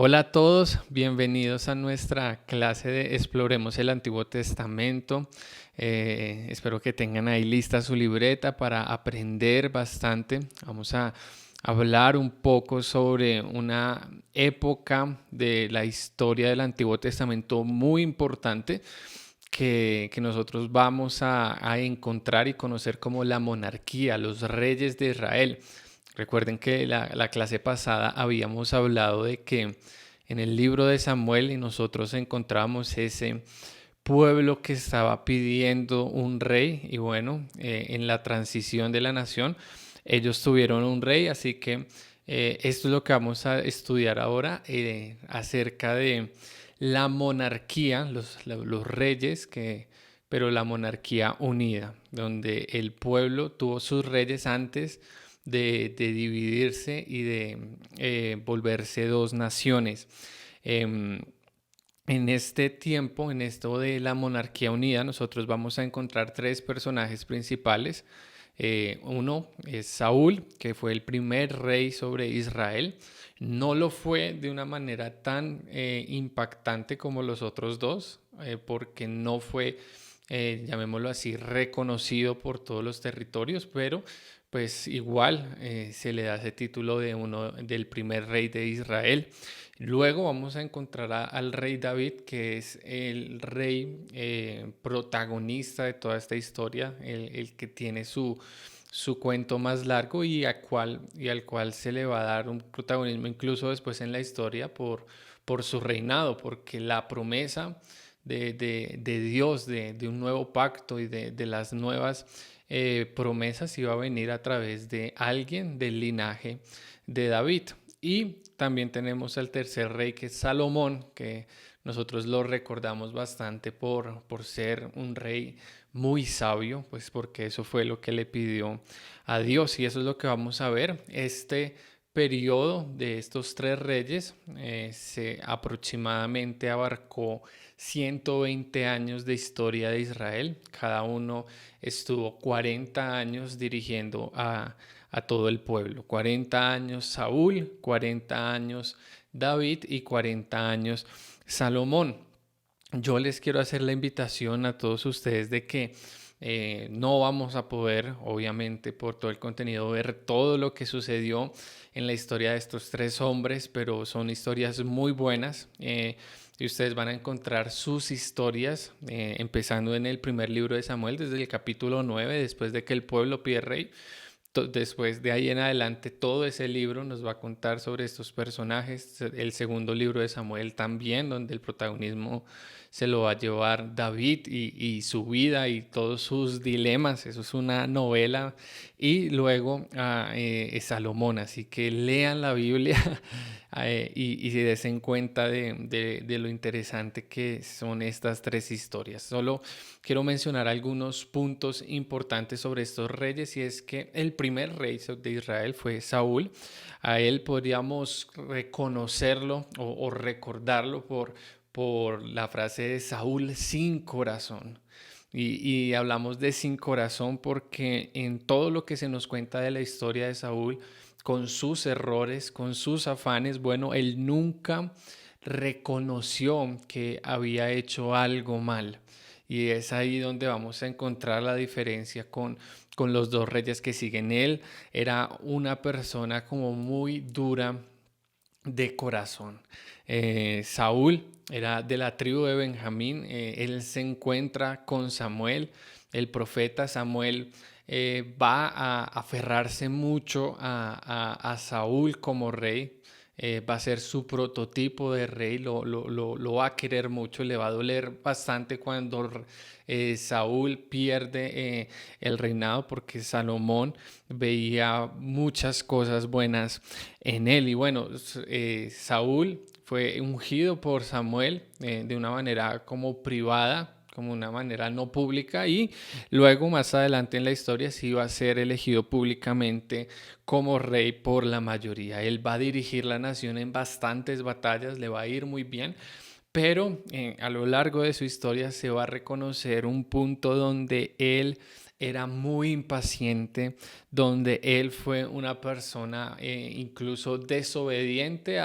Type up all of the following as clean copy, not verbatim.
Hola a todos, bienvenidos a nuestra clase de Exploremos el Antiguo Testamento. Espero que tengan ahí lista su libreta para aprender bastante. Vamos a hablar un poco sobre una época de la historia del Antiguo Testamento muy importante que nosotros vamos a encontrar y conocer como la monarquía, los reyes de Israel. Recuerden que la clase pasada habíamos hablado de que en el libro de Samuel y nosotros encontramos ese pueblo que estaba pidiendo un rey y bueno, en la transición de la nación ellos tuvieron un rey, así que esto es lo que vamos a estudiar ahora acerca de la monarquía, los reyes, pero la monarquía unida, donde el pueblo tuvo sus reyes antes de dividirse y de volverse dos naciones. Em, en este tiempo, en esto de la monarquía unida, nosotros vamos a encontrar tres personajes principales. Uno es Saúl, que fue el primer rey sobre Israel. No lo fue de una manera tan impactante como los otros dos, porque no fue, llamémoslo así, reconocido por todos los territorios, pero pues igual se le da ese título de uno del primer rey de Israel. Luego vamos a encontrar al rey David, que es el rey protagonista de toda esta historia, el que tiene su cuento más largo y al cual se le va a dar un protagonismo incluso después en la historia por su reinado, porque la promesa de Dios, de un nuevo pacto y de las nuevas promesas iba a venir a través de alguien del linaje de David. Y también tenemos al tercer rey, que es Salomón, que nosotros lo recordamos bastante por ser un rey muy sabio, pues porque eso fue lo que le pidió a Dios y eso es lo que vamos a ver. Este periodo de estos tres reyes se aproximadamente abarcó 120 años de historia de Israel. Cada uno estuvo 40 años dirigiendo a todo el pueblo. 40 años Saúl, 40 años David y 40 años Salomón. Yo les quiero hacer la invitación a todos ustedes de que no vamos a poder, obviamente, por todo el contenido, ver todo lo que sucedió en la historia de estos tres hombres, pero son historias muy buenas y ustedes van a encontrar sus historias, empezando en el primer libro de Samuel, desde el capítulo 9, después de que el pueblo pide rey. Después de ahí en adelante, todo ese libro nos va a contar sobre estos personajes. El segundo libro de Samuel también, donde el protagonismo se lo va a llevar David y su vida y todos sus dilemas. Eso es una novela. Y luego Salomón. Así que lean la Biblia y se den cuenta de lo interesante que son estas tres historias. Solo quiero mencionar algunos puntos importantes sobre estos reyes y es que el primer rey de Israel fue Saúl. A él podríamos reconocerlo o recordarlo por la frase de Saúl sin corazón. Y hablamos de sin corazón porque en todo lo que se nos cuenta de la historia de Saúl, con sus errores, con sus afanes, bueno, él nunca reconoció que había hecho algo mal. Y es ahí donde vamos a encontrar la diferencia con los dos reyes que siguen. Él era una persona como muy dura de corazón. Saúl era de la tribu de Benjamín. Él se encuentra con Samuel, el profeta Samuel. Va a aferrarse mucho a Saúl como rey. Va a ser su prototipo de rey, lo va a querer mucho, le va a doler bastante cuando Saúl pierde el reinado porque Salomón veía muchas cosas buenas en él. Y bueno, Saúl fue ungido por Samuel de una manera como privada, como una manera no pública y luego más adelante en la historia sí va a ser elegido públicamente como rey por la mayoría. Él va a dirigir la nación en bastantes batallas, le va a ir muy bien, pero a lo largo de su historia se va a reconocer un punto donde él era muy impaciente, donde él fue una persona incluso desobediente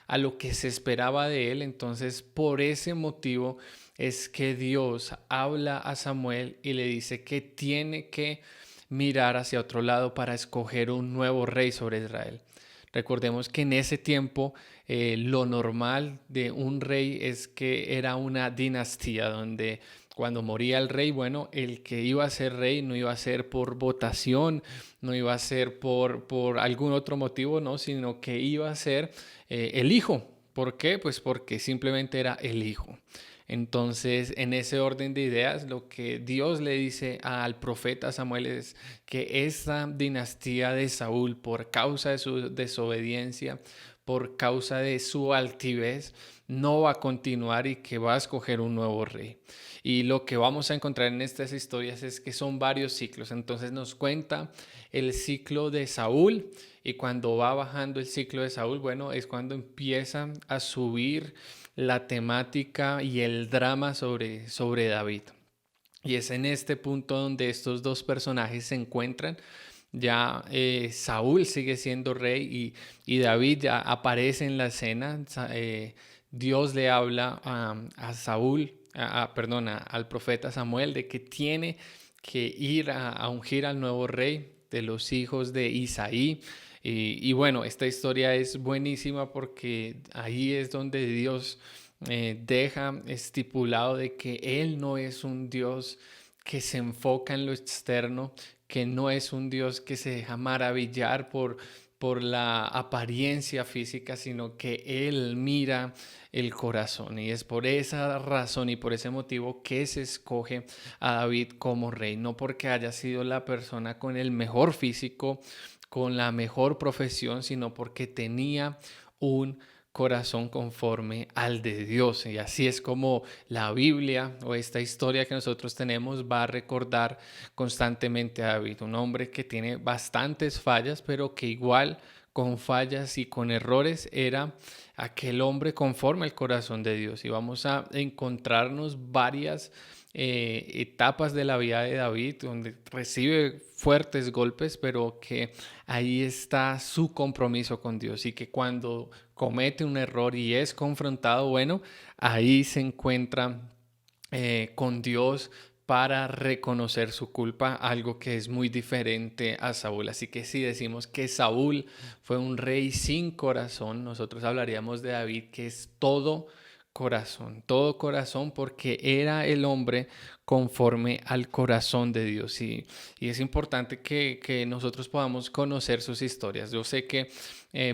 a lo que se esperaba de él. Entonces, por ese motivo es que Dios habla a Samuel y le dice que tiene que mirar hacia otro lado para escoger un nuevo rey sobre Israel. Recordemos que en ese tiempo lo normal de un rey es que era una dinastía donde cuando moría el rey, bueno, el que iba a ser rey no iba a ser por votación, no iba a ser por algún otro motivo, no, sino que iba a ser el hijo. ¿Por qué? Pues porque simplemente era el hijo. Entonces, en ese orden de ideas, lo que Dios le dice al profeta Samuel es que esa dinastía de Saúl, por causa de su desobediencia, por causa de su altivez, no va a continuar y que va a escoger un nuevo rey. Y lo que vamos a encontrar en estas historias es que son varios ciclos. Entonces nos cuenta el ciclo de Saúl, y cuando va bajando el ciclo de Saúl, bueno, es cuando empieza a subir la temática y el drama sobre David. Y es en este punto donde estos dos personajes se encuentran. Ya Saúl sigue siendo rey y David ya aparece en la escena. Dios le habla a Saúl, al profeta Samuel, de que tiene que ir a ungir al nuevo rey de los hijos de Isaí. Y bueno, esta historia es buenísima porque ahí es donde Dios deja estipulado de que Él no es un Dios que se enfoca en lo externo, que no es un Dios que se deja maravillar por la apariencia física, sino que Él mira el corazón. Y es por esa razón y por ese motivo que se escoge a David como rey, no porque haya sido la persona con el mejor físico, con la mejor profesión, sino porque tenía un corazón conforme al de Dios. Y así es como la Biblia o esta historia que nosotros tenemos va a recordar constantemente a David, un hombre que tiene bastantes fallas, pero que igual con fallas y con errores era aquel hombre conforme al corazón de Dios. Y vamos a encontrarnos varias etapas de la vida de David donde recibe fuertes golpes, pero que ahí está su compromiso con Dios, y que cuando comete un error y es confrontado, bueno, ahí se encuentra con Dios para reconocer su culpa, algo que es muy diferente a Saúl. Así que si decimos que Saúl fue un rey sin corazón, nosotros hablaríamos de David, que es todo corazón, porque era el hombre conforme al corazón de Dios. Y es importante que nosotros podamos conocer sus historias. Yo sé que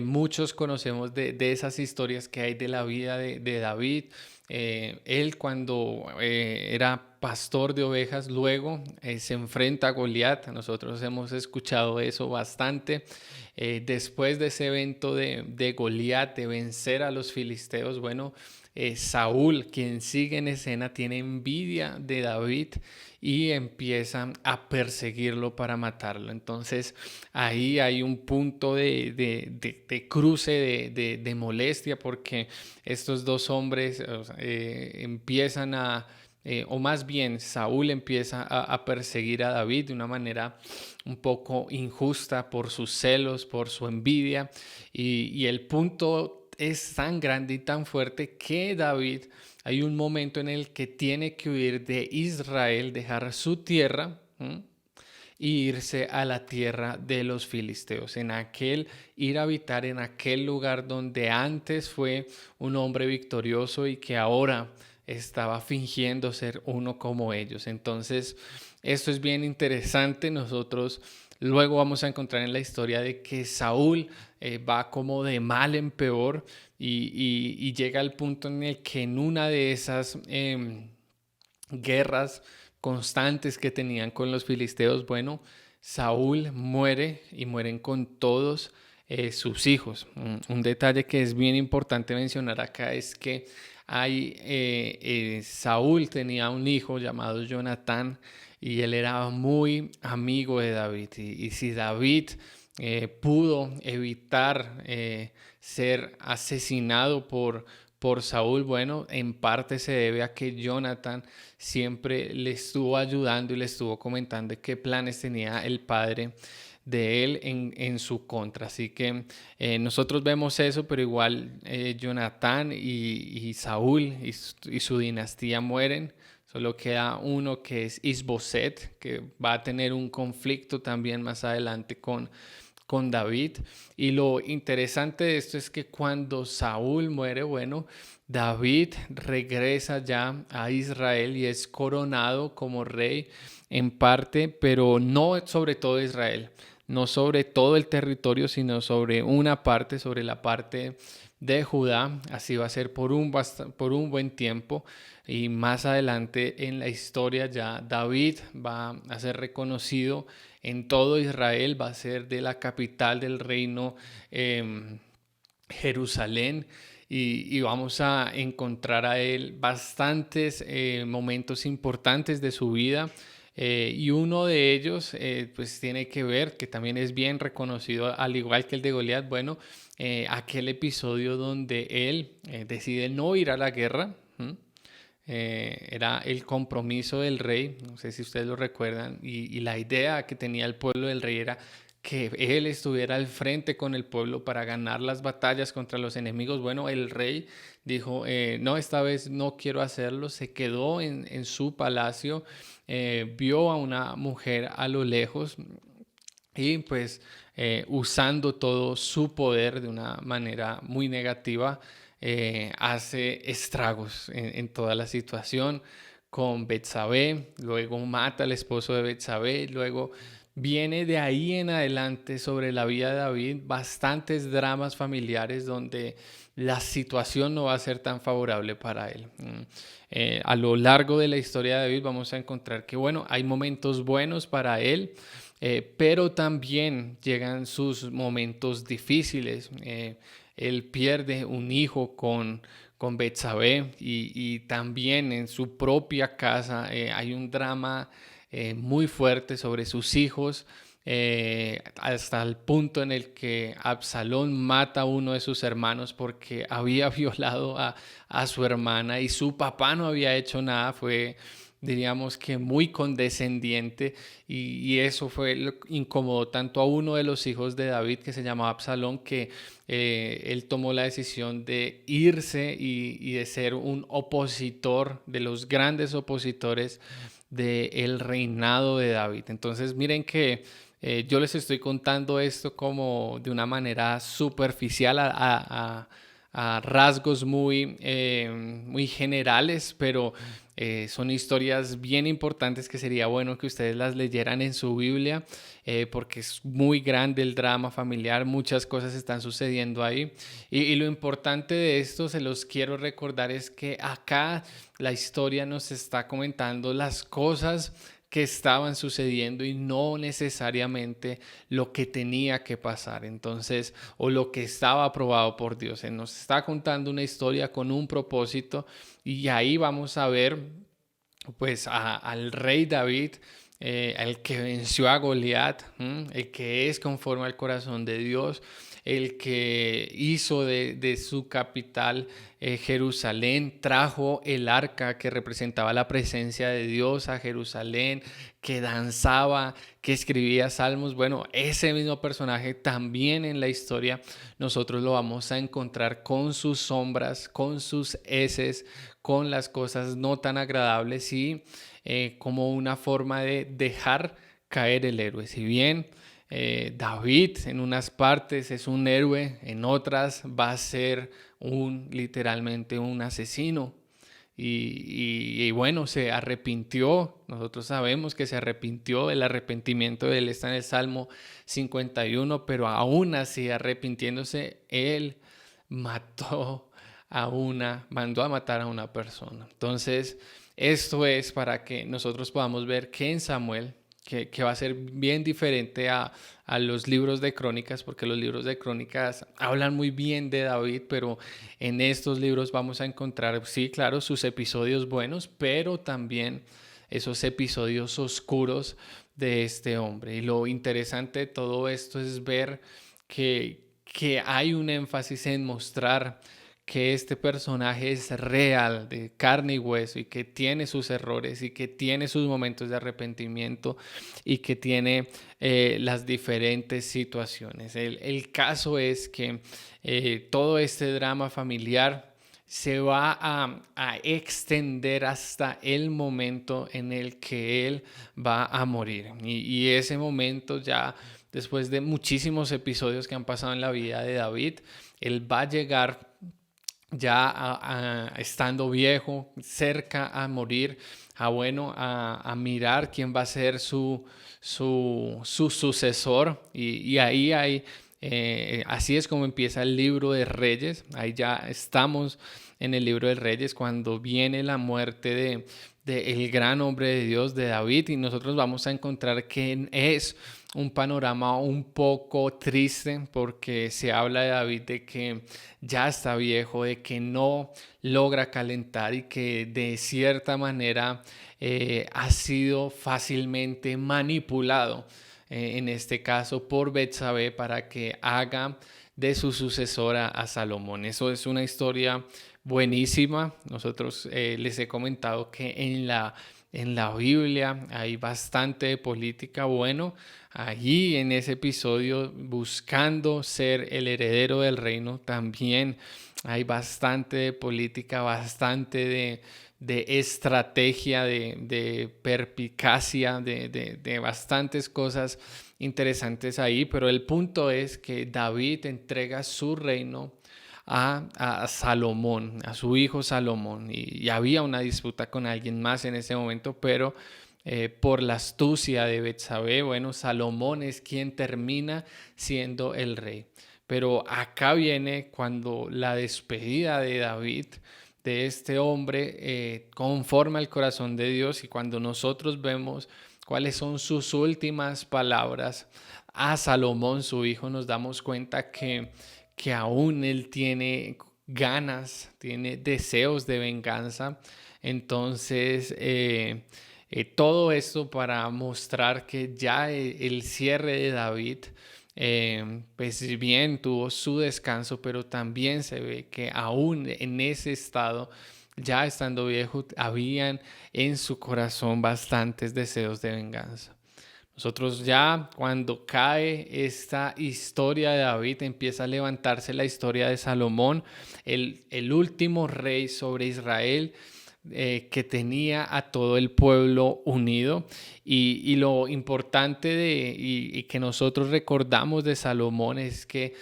muchos conocemos de esas historias que hay de la vida de David. Él cuando era pastor de ovejas, luego se enfrenta a Goliat. Nosotros hemos escuchado eso bastante. Después de ese evento de Goliat, de vencer a los filisteos, bueno, Saúl, quien sigue en escena, tiene envidia de David y empieza a perseguirlo para matarlo. Entonces ahí hay un punto de cruce, de molestia, porque estos dos hombres empiezan o más bien Saúl empieza a perseguir a David de una manera un poco injusta por sus celos, por su envidia, y el punto es tan grande y tan fuerte que David, hay un momento en el que tiene que huir de Israel, dejar su tierra, e irse a la tierra de los filisteos, ir a habitar en aquel lugar donde antes fue un hombre victorioso y que ahora estaba fingiendo ser uno como ellos. Entonces, esto es bien interesante. Nosotros luego vamos a encontrar en la historia de que Saúl va como de mal en peor, y llega al punto en el que en una de esas guerras constantes que tenían con los filisteos, bueno, Saúl muere y mueren con todos sus hijos. Un detalle que es bien importante mencionar acá es que Saúl tenía un hijo llamado Jonatán, y él era muy amigo de David. Y si David pudo evitar ser asesinado por Saúl, bueno, en parte se debe a que Jonatán siempre le estuvo ayudando y le estuvo comentando qué planes tenía el padre de él en su contra. Así que nosotros vemos eso, pero igual Jonatán y Saúl y su dinastía mueren. Solo queda uno que es Isboset, que va a tener un conflicto también más adelante con David. Y lo interesante de esto es que cuando Saúl muere, bueno, David regresa ya a Israel y es coronado como rey en parte, pero no sobre todo Israel, no sobre todo el territorio, sino sobre una parte, sobre la parte de Judá. Así va a ser por un buen tiempo. Y más adelante en la historia ya David va a ser reconocido en todo Israel, va a ser de la capital del reino, Jerusalén. Y vamos a encontrar a él bastantes momentos importantes de su vida. Y uno de ellos pues tiene que ver, que también es bien reconocido, al igual que el de Goliat, bueno, aquel episodio donde él decide no ir a la guerra. Era el compromiso del rey, no sé si ustedes lo recuerdan, y la idea que tenía el pueblo del rey era que él estuviera al frente con el pueblo para ganar las batallas contra los enemigos. Bueno, el rey dijo, no, esta vez no quiero hacerlo, se quedó en su palacio, vio a una mujer a lo lejos y pues usando todo su poder de una manera muy negativa, hace estragos en toda la situación con Betsabé, luego mata al esposo de Betsabé, luego viene de ahí en adelante sobre la vida de David bastantes dramas familiares donde la situación no va a ser tan favorable para él. A lo largo de la historia de David vamos a encontrar que, bueno, hay momentos buenos para él, pero también llegan sus momentos difíciles. Él pierde un hijo con Betsabé y también en su propia casa hay un drama muy fuerte sobre sus hijos, hasta el punto en el que Absalón mata a uno de sus hermanos porque había violado a su hermana y su papá no había hecho nada. Fue, diríamos que muy condescendiente, y eso fue lo que incomodó tanto a uno de los hijos de David, que se llamaba Absalón, que él tomó la decisión de irse y de ser un opositor, de los grandes opositores del reinado de David. Entonces miren que yo les estoy contando esto como de una manera superficial, a rasgos muy generales, pero son historias bien importantes que sería bueno que ustedes las leyeran en su Biblia, porque es muy grande el drama familiar, muchas cosas están sucediendo ahí. Y lo importante de esto, se los quiero recordar, es que acá la historia nos está comentando las cosas que estaban sucediendo y no necesariamente lo que tenía que pasar, entonces, o lo que estaba aprobado por Dios. Él nos está contando una historia con un propósito, y ahí vamos a ver pues al rey David, el que venció a Goliat, el que es conforme al corazón de Dios, el que hizo de su capital Jerusalén, trajo el arca que representaba la presencia de Dios a Jerusalén, que danzaba, que escribía salmos. Bueno, ese mismo personaje también en la historia nosotros lo vamos a encontrar con sus sombras, con sus heces, con las cosas no tan agradables, y como una forma de dejar caer el héroe. Si bien David en unas partes es un héroe, en otras va a ser literalmente un asesino. Y bueno, se arrepintió. Nosotros sabemos que se arrepintió. El arrepentimiento de él está en el Salmo 51, pero aún así, arrepintiéndose, él mandó a matar a una persona. Entonces, esto es para que nosotros podamos ver que en Samuel, que va a ser bien diferente a los libros de crónicas, porque los libros de crónicas hablan muy bien de David, pero en estos libros vamos a encontrar, sí, claro, sus episodios buenos, pero también esos episodios oscuros de este hombre. Y lo interesante de todo esto es ver que hay un énfasis en mostrar que este personaje es real, de carne y hueso, y que tiene sus errores y que tiene sus momentos de arrepentimiento y que tiene las diferentes situaciones. El caso es que todo este drama familiar se va a extender hasta el momento en el que él va a morir. Y ese momento ya, después de muchísimos episodios que han pasado en la vida de David, él va a llegar ya estando viejo, cerca a morir, a mirar quién va a ser su sucesor. Y ahí hay, así es como empieza el libro de Reyes. Ahí ya estamos en el libro de Reyes cuando viene la muerte de el gran hombre de Dios, de David, y nosotros vamos a encontrar que es un panorama un poco triste porque se habla de David de que ya está viejo, de que no logra calentar y que de cierta manera ha sido fácilmente manipulado, en este caso por Betsabé, para que haga de su sucesora a Salomón. Eso es una historia buenísima. Nosotros les he comentado que en la Biblia hay bastante de política. Bueno, allí en ese episodio, buscando ser el heredero del reino, también hay bastante de política, bastante de estrategia, de perpicacia, de bastantes cosas interesantes ahí. Pero el punto es que David entrega su reino a Salomón, a su hijo Salomón, y había una disputa con alguien más en ese momento, pero por la astucia de Betsabé, bueno, Salomón es quien termina siendo el rey. Pero acá viene cuando la despedida de David, de este hombre, conforma el corazón de Dios, y cuando nosotros vemos cuáles son sus últimas palabras a Salomón, su hijo, nos damos cuenta que aún él tiene ganas, tiene deseos de venganza. Entonces, todo esto para mostrar que ya el cierre de David, pues bien tuvo su descanso, pero también se ve que aún en ese estado, ya estando viejo, habían en su corazón bastantes deseos de venganza. Nosotros ya cuando cae esta historia de David, empieza a levantarse la historia de Salomón, el último rey sobre Israel, que tenía a todo el pueblo unido. Y lo importante y que nosotros recordamos de Salomón es que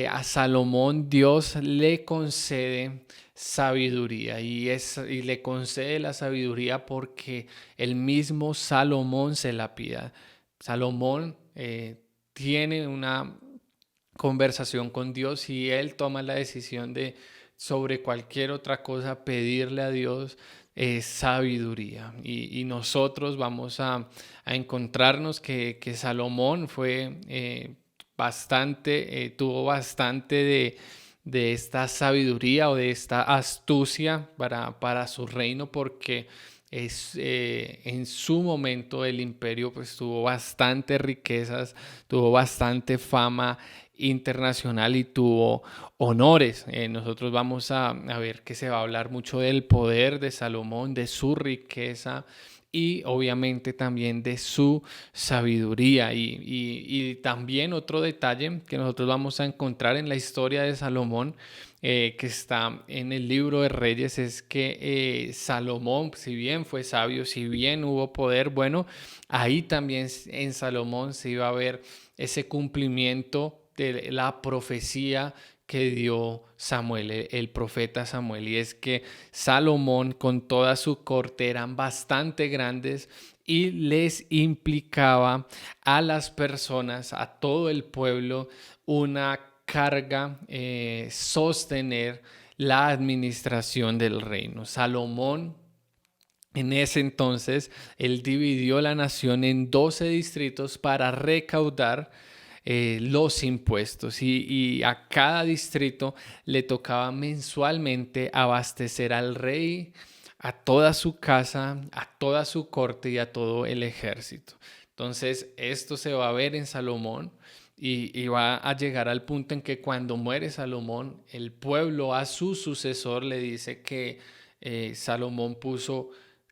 a Salomón Dios le concede sabiduría, y le concede la sabiduría porque el mismo Salomón se la pida. Salomón tiene una conversación con Dios y él toma la decisión de, sobre cualquier otra cosa, pedirle a Dios sabiduría. Y nosotros vamos a encontrarnos que Salomón fue tuvo bastante de esta sabiduría o de esta astucia para su reino, porque en su momento el imperio pues tuvo bastante riquezas, tuvo bastante fama internacional y tuvo honores. Nosotros vamos a ver que se va a hablar mucho del poder de Salomón, de su riqueza y obviamente también de su sabiduría. Y también otro detalle que nosotros vamos a encontrar en la historia de Salomón, que está en el libro de Reyes, es que Salomón, si bien fue sabio, si bien hubo poder, bueno, ahí también en Salomón se iba a ver ese cumplimiento de la profecía que dio Samuel, el profeta Samuel, y es que Salomón con toda su corte eran bastante grandes y les implicaba a las personas, a todo el pueblo, una carga, sostener la administración del reino. Salomón, en ese entonces, él dividió la nación en 12 distritos para recaudar los impuestos, y a cada distrito le tocaba mensualmente abastecer al rey, a toda su casa, a toda su corte y a todo el ejército. Entonces, esto se va a ver en Salomón, y va a llegar al punto en que cuando muere Salomón, el pueblo a su sucesor le dice que Salomón puso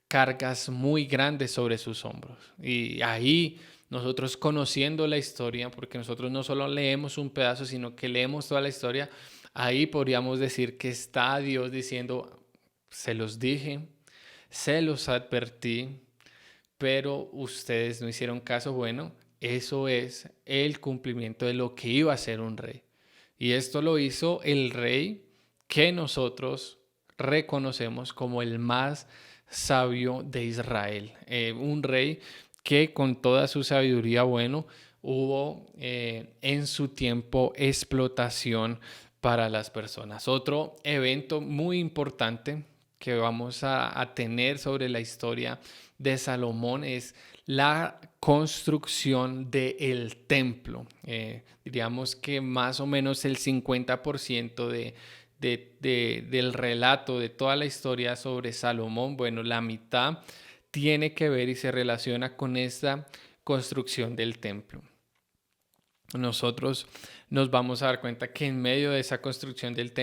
cargas muy grandes sobre sus hombros. Y ahí nosotros, conociendo la historia, porque nosotros no solo leemos un pedazo, sino que leemos toda la historia, ahí podríamos decir que está Dios diciendo: se los dije, se los advertí, pero ustedes no hicieron caso. Bueno, eso es el cumplimiento de lo que iba a ser un rey. Y esto lo hizo el rey que nosotros reconocemos como el más sabio de Israel. Un rey que con toda su sabiduría, bueno, hubo en su tiempo explotación para las personas. Otro evento muy importante que vamos a tener sobre la historia de Salomón es la construcción del templo. Diríamos que más o menos el 50% del relato de toda la historia sobre Salomón, bueno, la mitad tiene que ver y se relaciona con esta construcción del templo. Nosotros nos vamos a dar cuenta que en medio de esa construcción del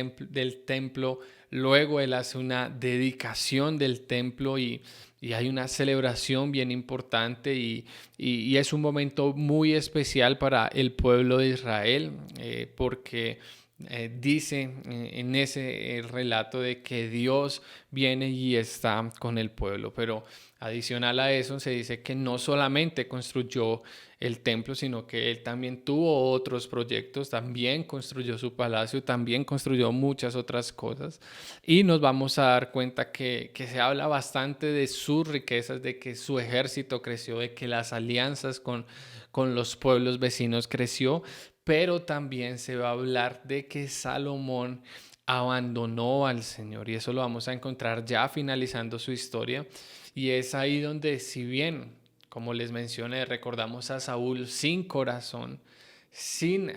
templo, luego él hace una dedicación del templo y hay una celebración bien importante y es un momento muy especial para el pueblo de Israel, porque dice en ese relato de que Dios viene y está con el pueblo. Pero adicional a eso se dice que no solamente construyó el templo, sino que él también tuvo otros proyectos, también construyó su palacio, también construyó muchas otras cosas. Y nos vamos a dar cuenta que se habla bastante de sus riquezas, de que su ejército creció, de que las alianzas con los pueblos vecinos creció, pero también se va a hablar de que Salomón abandonó al Señor, y eso lo vamos a encontrar ya finalizando su historia. Y es ahí donde, si bien, como les mencioné, recordamos a Saúl sin corazón, sin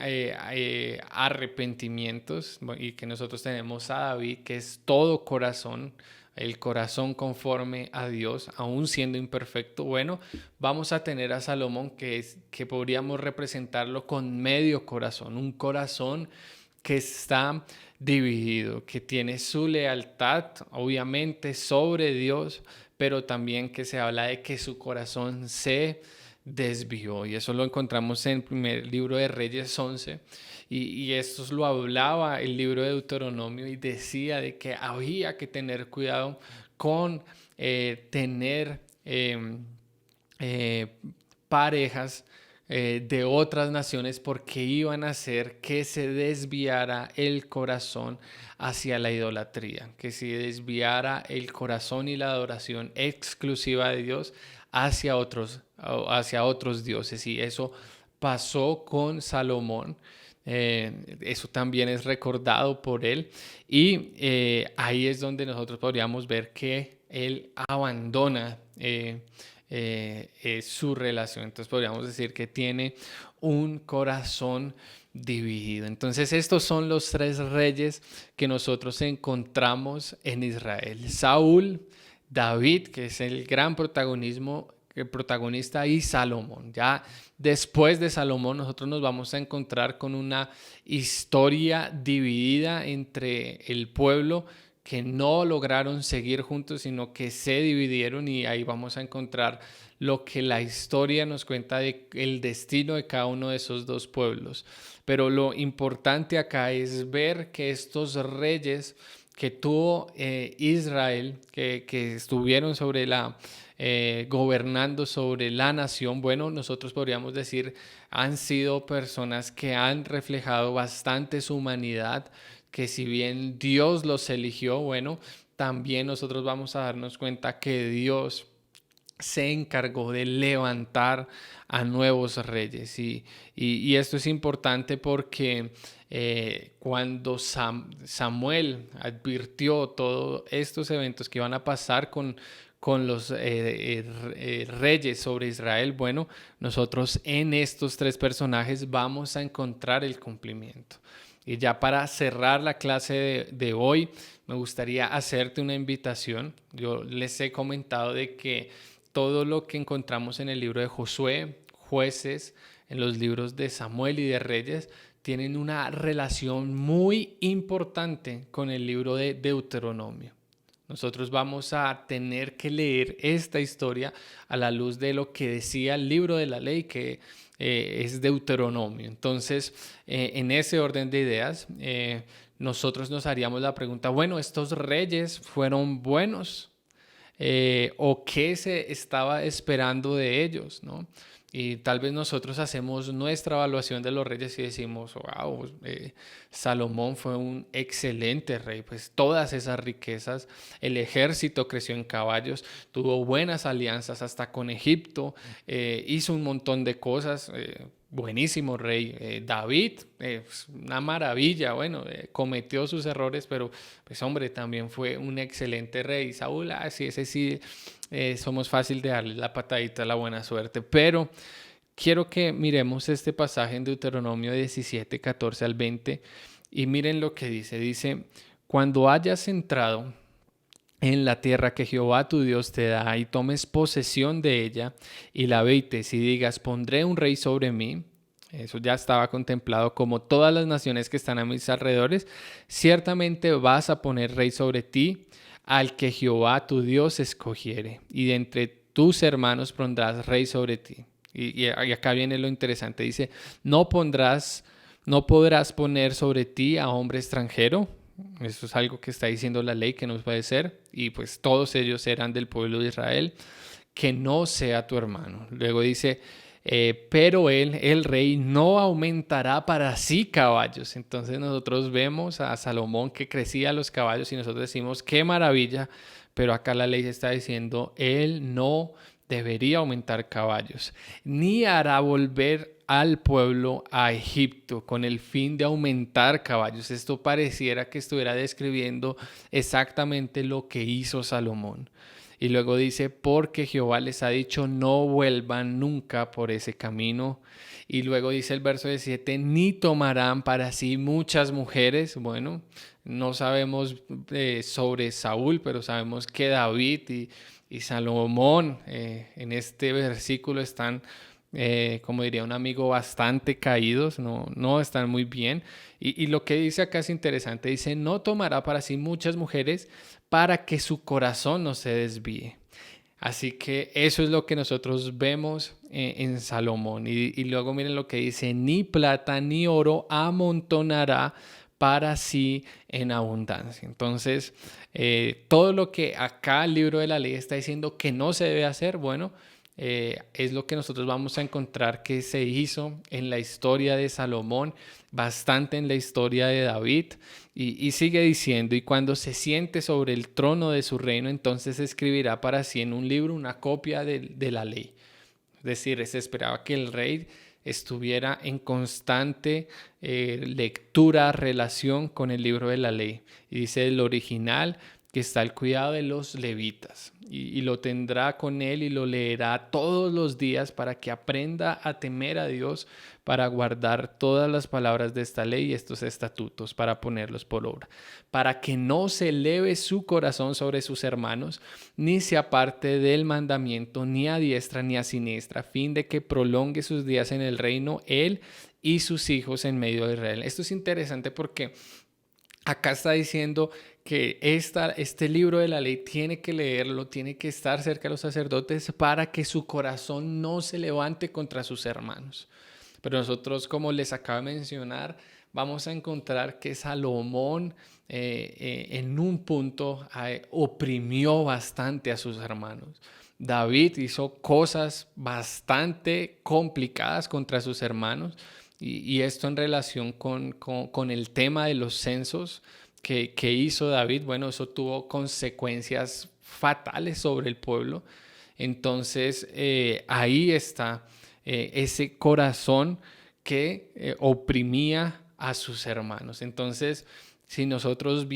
arrepentimientos, y que nosotros tenemos a David, que es todo corazón, el corazón conforme a Dios, aún siendo imperfecto. Bueno, vamos a tener a Salomón, que podríamos representarlo con medio corazón, un corazón que está dividido, que tiene su lealtad, obviamente, sobre Dios, pero también que se habla de que su corazón se desvió. Y eso lo encontramos en el primer libro de Reyes 11. Y esto lo hablaba el libro de Deuteronomio y decía de que había que tener cuidado con tener eh, parejas de otras naciones, porque iban a hacer que se desviara el corazón hacia la idolatría, que se desviara el corazón y la adoración exclusiva de Dios hacia otros dioses. Y eso pasó con Salomón. Eso también es recordado por él, y ahí es donde nosotros podríamos ver que él abandona su relación. Entonces podríamos decir que tiene un corazón dividido. Entonces estos son los tres reyes que nosotros encontramos en Israel: Saúl, David, que es el gran protagonista, y Salomón. Ya después de Salomón nosotros nos vamos a encontrar con una historia dividida entre el pueblo, que no lograron seguir juntos, sino que se dividieron, y ahí vamos a encontrar lo que la historia nos cuenta de el destino de cada uno de esos dos pueblos. Pero lo importante acá es ver que estos reyes que tuvo Israel, que estuvieron sobre gobernando sobre la nación, bueno, nosotros podríamos decir, han sido personas que han reflejado bastante su humanidad, que si bien Dios los eligió, bueno, también nosotros vamos a darnos cuenta que Dios se encargó de levantar a nuevos reyes. Y esto es importante porque cuando Samuel advirtió todos estos eventos que iban a pasar con los reyes sobre Israel, bueno, nosotros en estos tres personajes vamos a encontrar el cumplimiento. Y ya para cerrar la clase de hoy, me gustaría hacerte una invitación. Yo les he comentado de que todo lo que encontramos en el libro de Josué, Jueces, en los libros de Samuel y de Reyes, tienen una relación muy importante con el libro de Deuteronomio. Nosotros vamos a tener que leer esta historia a la luz de lo que decía el libro de la ley, que es Deuteronomio. Entonces, en ese orden de ideas, nosotros nos haríamos la pregunta, bueno, ¿estos reyes fueron buenos? ¿O qué se estaba esperando de ellos, ¿no? Y tal vez nosotros hacemos nuestra evaluación de los reyes y decimos, wow, Salomón fue un excelente rey, pues todas esas riquezas, el ejército creció en caballos, tuvo buenas alianzas hasta con Egipto, hizo un montón de cosas, buenísimo rey. David, una maravilla, bueno, cometió sus errores, pero pues hombre, también fue un excelente rey. Saúl, sí, ese sí, somos fácil de darle la patadita a la buena suerte, pero quiero que miremos este pasaje en Deuteronomio 17, 14 al 20 y miren lo que dice, cuando hayas entrado en la tierra que Jehová tu Dios te da y tomes posesión de ella y la habites y digas, pondré un rey sobre mí. Eso ya estaba contemplado como todas las naciones que están a mis alrededores. Ciertamente vas a poner rey sobre ti al que Jehová tu Dios escogiere. Y de entre tus hermanos pondrás rey sobre ti. Y acá viene lo interesante. Dice, no podrás poner sobre ti a hombre extranjero. Eso es algo que está diciendo la ley que no puede ser. Y pues todos ellos eran del pueblo de Israel. Que no sea tu hermano. Luego dice, pero él, el rey, no aumentará para sí caballos. Entonces nosotros vemos a Salomón que crecía los caballos y nosotros decimos, qué maravilla. Pero acá la ley está diciendo, él no debería aumentar caballos, ni hará volver al pueblo a Egipto con el fin de aumentar caballos. Esto pareciera que estuviera describiendo exactamente lo que hizo Salomón. Y luego dice, porque Jehová les ha dicho, no vuelvan nunca por ese camino. Y luego dice el verso 17, ni tomarán para sí muchas mujeres. Bueno, no sabemos sobre Saúl, pero sabemos que David y Salomón en este versículo están, como diría un amigo, bastante caídos, no están muy bien. Y lo que dice acá es interesante, dice, no tomará para sí muchas mujeres para que su corazón no se desvíe. Así que eso es lo que nosotros vemos en Salomón. Y luego miren lo que dice, ni plata ni oro amontonará para sí en abundancia. Entonces, todo lo que acá el libro de la ley está diciendo que no se debe hacer, bueno, es lo que nosotros vamos a encontrar que se hizo en la historia de Salomón, bastante en la historia de David, y sigue diciendo, y cuando se siente sobre el trono de su reino, entonces escribirá para sí en un libro una copia de la ley. Es decir, se esperaba que el rey estuviera en constante lectura, relación con el libro de la ley. Y dice el original que está al cuidado de los levitas y lo tendrá con él y lo leerá todos los días para que aprenda a temer a Dios, para guardar todas las palabras de esta ley y estos estatutos, para ponerlos por obra, para que no se eleve su corazón sobre sus hermanos, ni se aparte del mandamiento, ni a diestra ni a siniestra, a fin de que prolongue sus días en el reino, él y sus hijos en medio de Israel. Esto es interesante porque acá está diciendo que este libro de la ley tiene que leerlo, tiene que estar cerca de los sacerdotes para que su corazón no se levante contra sus hermanos. Pero nosotros, como les acabo de mencionar, vamos a encontrar que Salomón en un punto oprimió bastante a sus hermanos. David hizo cosas bastante complicadas contra sus hermanos. Y esto en relación con el tema de los censos que hizo David, bueno, eso tuvo consecuencias fatales sobre el pueblo. Entonces, ahí está ese corazón que oprimía a sus hermanos. Entonces, si nosotros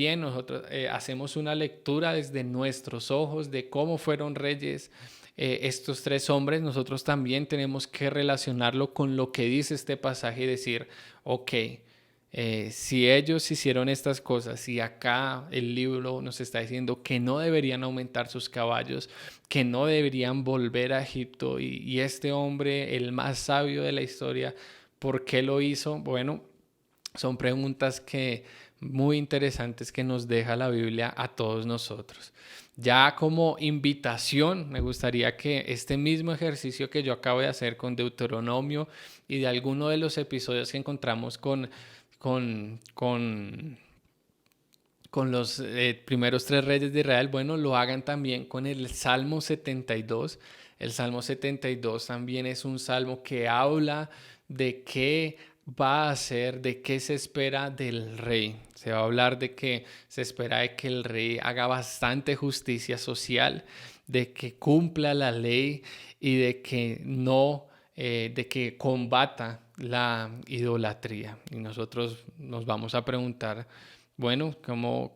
hacemos una lectura desde nuestros ojos de cómo fueron reyes estos tres hombres, nosotros también tenemos que relacionarlo con lo que dice este pasaje y decir, ok, Si ellos hicieron estas cosas y acá el libro nos está diciendo que no deberían aumentar sus caballos, que no deberían volver a Egipto y este hombre, el más sabio de la historia, ¿por qué lo hizo? Bueno, son preguntas que muy interesantes que nos deja la Biblia a todos nosotros. Ya como invitación, me gustaría que este mismo ejercicio que yo acabo de hacer con Deuteronomio y de alguno de los episodios que encontramos con, con, con los primeros tres reyes de Israel, bueno, lo hagan también con el Salmo 72. El Salmo 72 también es un salmo que habla de qué va a hacer, de qué se espera del rey. Se va a hablar de que se espera de que el rey haga bastante justicia social, de que cumpla la ley y de que no, de que combata la idolatría. Y nosotros nos vamos a preguntar, bueno,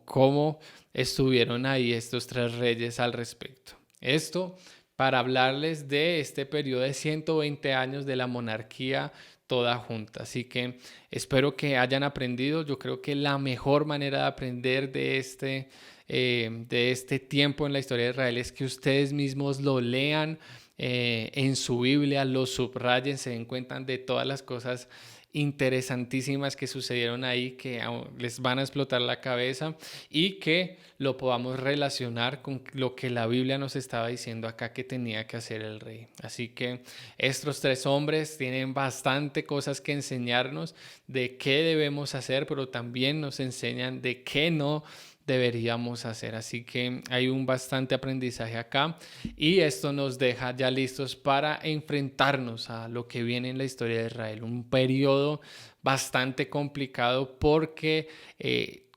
¿cómo estuvieron ahí estos tres reyes al respecto? Esto para hablarles de este periodo de 120 años de la monarquía toda junta. Así que espero que hayan aprendido. Yo creo que la mejor manera de aprender de este tiempo en la historia de Israel es que ustedes mismos lo lean en su Biblia, lo subrayen, se den cuenta de todas las cosas interesantísimas que sucedieron ahí que les van a explotar la cabeza y que lo podamos relacionar con lo que la Biblia nos estaba diciendo acá que tenía que hacer el rey. Así que estos tres hombres tienen bastante cosas que enseñarnos de qué debemos hacer, pero también nos enseñan de qué no deberíamos hacer. Así que hay un bastante aprendizaje acá y esto nos deja ya listos para enfrentarnos a lo que viene en la historia de Israel, un periodo bastante complicado porque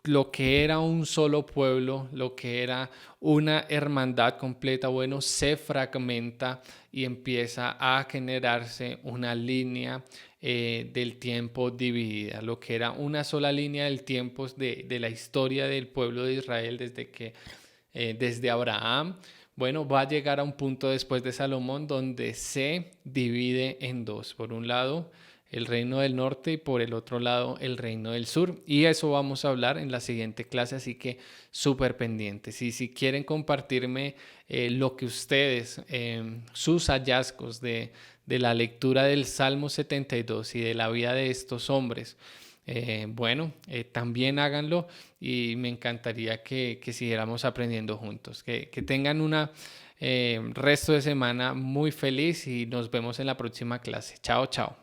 lo que era un solo pueblo, lo que era una hermandad completa, bueno, se fragmenta y empieza a generarse una línea del tiempo dividida, lo que era una sola línea del tiempo de la historia del pueblo de Israel desde Abraham. Bueno, va a llegar a un punto después de Salomón donde se divide en dos. Por un lado, el reino del norte y por el otro lado, el reino del sur. Y eso vamos a hablar en la siguiente clase, así que súper pendientes. Y si quieren compartirme lo que ustedes, sus hallazgos de la lectura del Salmo 72 y de la vida de estos hombres, también háganlo y me encantaría que siguiéramos aprendiendo juntos. Que tengan una resto de semana muy feliz y nos vemos en la próxima clase. Chao, chao.